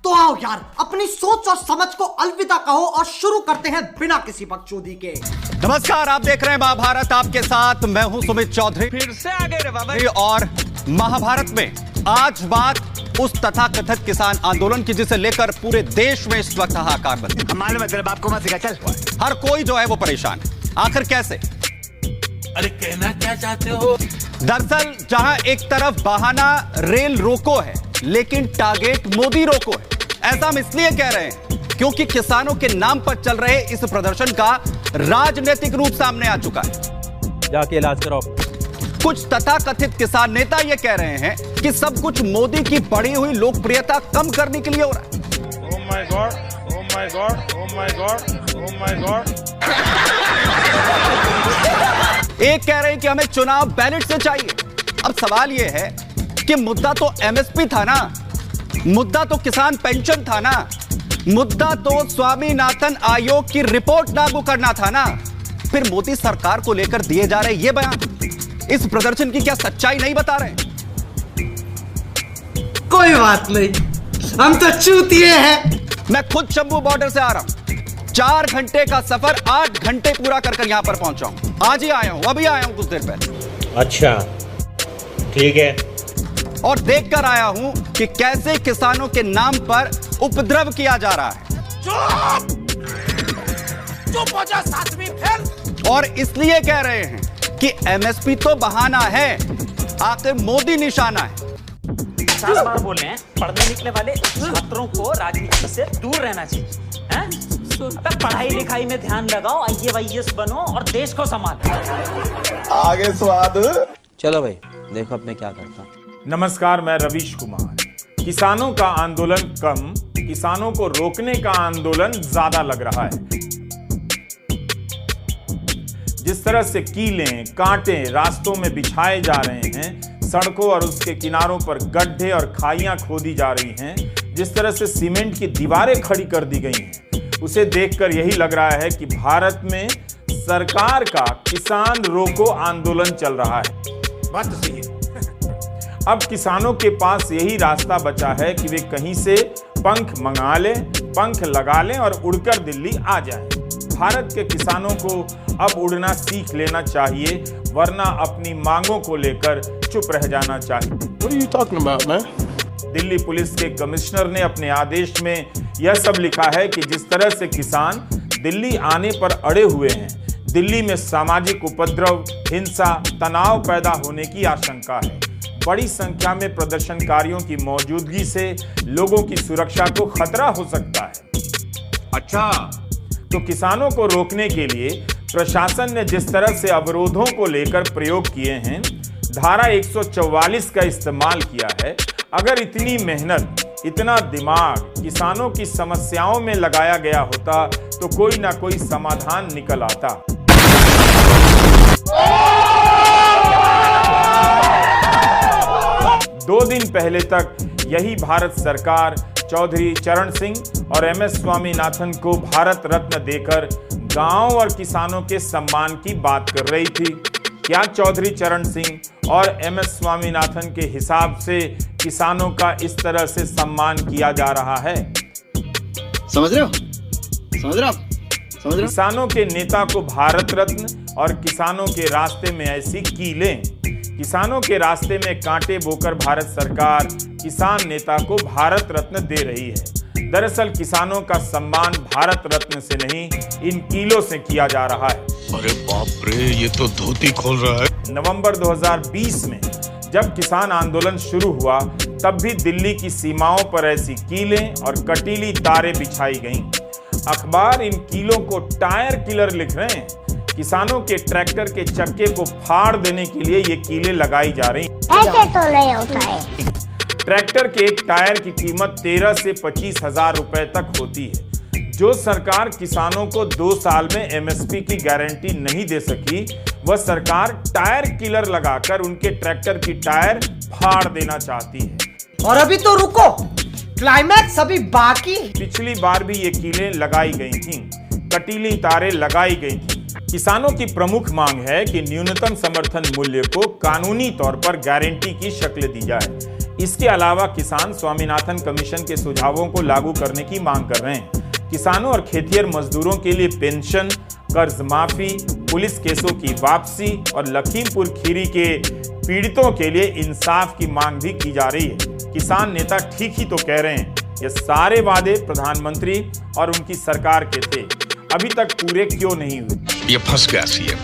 तो आओ यार, अपनी सोच और समझ को अलविदा कहो और शुरू करते हैं बिना किसी बकचोदी के। नमस्कार, आप देख रहे हैं महाभारत, आपके साथ मैं हूं सुमित चौधरी। फिर से आ गए रे बाबा। और महाभारत में आज बात उस तथाकथित किसान आंदोलन की जिसे लेकर पूरे देश में इस वक्त हाहाकार बंद है। मालूम है तेरे बाप को मत सिखा, चल। हर कोई जो है वो परेशान है, आखिर कैसे? अरे कहना क्या चाहते हो? दरअसल जहां एक तरफ बहाना रेल रोको है, लेकिन टारगेट मोदी रोको है। ऐसा हम इसलिए कह रहे हैं क्योंकि किसानों के नाम पर चल रहे इस प्रदर्शन का राजनीतिक रूप सामने आ चुका है। जाके इलाज कराओ। कुछ तथाकथित किसान नेता यह कह रहे हैं कि सब कुछ मोदी की बढ़ी हुई लोकप्रियता कम करने के लिए हो रहा है। Oh my God, oh my God, oh my God, oh my God. एक कह रहे हैं कि हमें चुनाव बैलेट से चाहिए। अब सवाल यह है कि मुद्दा तो एमएसपी था ना, मुद्दा तो किसान पेंशन था ना, मुद्दा तो स्वामीनाथन आयोग की रिपोर्ट लागू करना था ना। फिर मोदी सरकार को लेकर दिए जा रहे ये बयान इस प्रदर्शन की क्या सच्चाई नहीं बता रहे? कोई बात नहीं, हम तो चूतिए हैं। मैं खुद शंभू बॉर्डर से आ रहा हूं, 4 घंटे का सफर 8 घंटे पूरा कर यहां पर पहुंचा हूं। आज ही आया हूं, अभी आया हूं कुछ देर पहले। अच्छा, ठीक है। और देखकर आया हूं कि कैसे किसानों के नाम पर उपद्रव किया जा रहा है। चुप हो जा, सातवीं फेल। और इसलिए कह रहे हैं कि एमएसपी तो बहाना है, आखिर मोदी निशाना है। साल बार बोल रहे हैं पढ़ने निकले वाले छात्रों को राजनीति से दूर रहना चाहिए, हैं? अबे पढ़ाई लिखाई में ध्यान लगाओ, आईएएस बनो और देश को संभालो। आगे स्वाद। चलो भाई, देखो अब मैं क्या करता हूं। नमस्कार, मैं रवीश कुमार। किसानों का आंदोलन कम, किसानों को रोकने का आंदोलन ज्यादा लग रहा है। जिस तरह से कीलें कांटे रास्तों में बिछाए जा रहे हैं, सड़कों और उसके किनारों पर गड्ढे और खाइयां खोदी जा रही हैं, जिस तरह से सीमेंट की दीवारें खड़ी कर दी गई हैं, उसे देखकर यही लग रहा है कि भारत में सरकार का किसान रोको आंदोलन चल रहा है। बात तो सही है। अब किसानों के पास यही रास्ता बचा है कि वे कहीं से पंख मंगा लें, पंख लगा लें और उड़कर दिल्ली आ जाएं। भारत के किसानों को अब उड़ना सीख लेना चाहिए, वरना अपनी मांगों को लेकर चुप रह जाना चाहिए। What are you talking about, man? Delhi police के कमिश्नर ने अपने आदेश में यह सब लिखा है कि जिस तरह से किसान दिल्ली आने पर अड़े हुए हैं, दिल्ली में सामाजिक उपद्रव, हिंसा, तनाव पैदा होने की आशंका है। बड़ी संख्या में प्रदर्शनकारियों की मौजूदगी से लोगों की सुरक्षा को खतरा हो सकता है। अच्छा, तो किसानों को रोकने के लिए प्रशासन ने जिस तरह से अवरोधों को लेकर प्रयोग किए हैं, धारा 144 का इस्तेमाल किया है, अगर इतनी मेहनत, इतना दिमाग किसानों की समस्याओं में लगाया गया होता तो कोई ना कोई समाधान निकल आता। दो दिन पहले तक यही भारत सरकार चौधरी चरण सिंह और एमएस स्वामीनाथन को भारत रत्न देकर गांव और किसानों के सम्मान की बात कर रही थी। क्या चौधरी चरण सिंह और एमएस स्वामीनाथन के हिसाब से किसानों का इस तरह से सम्मान किया जा रहा है? समझ रहे हो? समझ रहे हो? समझ रहे हो? किसानों के नेता को भारत रत्न और किसानों के रास्ते में ऐसी कीलें, किसानों के रास्ते में कांटे बोकर भारत सरकार किसान नेता को भारत रत्न दे रही है। दरअसल किसानों का सम्मान भारत रत्न से नहीं, इन कीलों से किया जा रहा है। अरे बाप रे, ये तो धोती खोल रहा है। नवंबर 2020 में जब किसान आंदोलन शुरू हुआ, तब भी दिल्ली की सीमाओं पर ऐसी कीलें और कटीली तारें बिछाई गईं। अखबार इन कीलों को टायर किलर लिख रहे हैं। किसानों के ट्रैक्टर के चक्के को फाड़ देने के लिए ये कीलें लगाई जा रही। ऐसे तो नहीं होता है। ट्रैक्टर के एक टायर की कीमत 13 से 25 हजार रुपए तक होती है। जो सरकार किसानों को 2 साल में एमएसपी की गारंटी नहीं दे सकी, वह सरकार टायर किलर लगाकर उनके ट्रैक्टर की टायर फाड़ देना चाहती है। और अभी तो रुको, क्लाइमैक्स अभी बाकी। पिछली बार भी ये कीलें लगाई गई थीं, कटीली तारें लगाई गई थीं। किसानों की प्रमुख मांग है कि न्यूनतम समर्थन मूल्य को कानूनी तौर पर गारंटी की शक्ल दी जाए। इसके अलावा किसान स्वामीनाथन कमीशन के सुझावों को लागू करने की मांग कर रहे हैं। किसानों और खेतिहर मजदूरों के लिए पेंशन, कर्ज माफी, पुलिस केसों की वापसी और लखीमपुर खीरी के पीड़ितों के लिए इंसाफ की मांग भी की जा रही है। किसान नेता ठीक ही तो कह रहे हैं, ये सारे वादे प्रधानमंत्री और उनकी सरकार के थे, अभी तक पूरे क्यों नहीं हुए? ये फंस गया सीएम।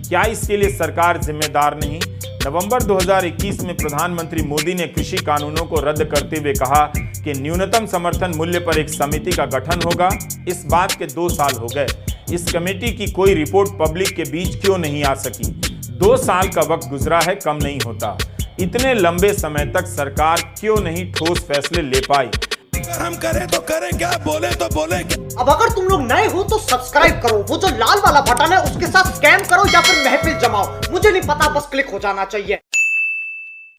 क्या इसके लिए सरकार जिम्मेदार नहीं? नवंबर 2021 में प्रधानमंत्री मोदी ने कृषि कानूनों को रद्द करते हुए कहा कि न्यूनतम समर्थन मूल्य पर एक समिति का गठन होगा। इस बात के 2 साल हो गए। इस कमेटी की कोई रिपोर्ट पब्लिक के बीच क्यों नहीं आ सकी? 2 साल का वक्त गुजरा है, कम नहीं होता। इतने लंबे समय तक सरकार क्यों नहीं ठोस फैसले ले पाई? हम करें तो करें क्या, बोले तो बोले क्या। अब अगर तुम लोग नए हो तो सब्सक्राइब करो, वो जो लाल वाला बटन है उसके साथ स्कैम करो या फिर महफिल जमाओ, मुझे नहीं पता, बस क्लिक हो जाना चाहिए।